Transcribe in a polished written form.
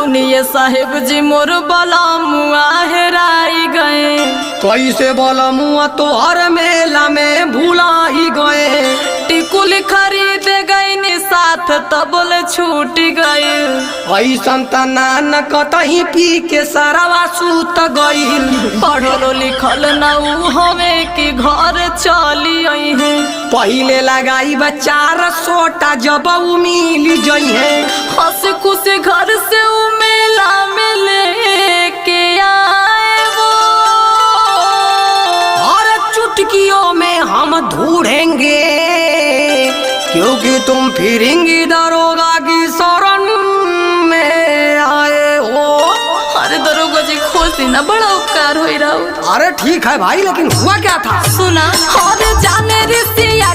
सुनिए साहेब जी मोर बलमुआ हेराई गए। कैसे बलमुआ तोहर मेला में भूला ही गए। टिकुल खरीद गई साथ तबल छूट गए। ऐसन तना कतही पी के सरवा सूत गईल। पढ़लो लिखल न उ हमें कि घर चली आई है। पहिले लगाई बचार सोटा जब उ मिल जई है। हंस खुश घर से उ मेला में लेके आए वो। और चुटकियों में हम ढूंढेंगे क्योंकि तुम फिरेंगी दरोगा की शरण में आए हो। अरे दरोगा जी खोज ना बड़ा उपकार हो रहा। अरे ठीक है भाई लेकिन हुआ क्या था? सुना और जाने रिसिया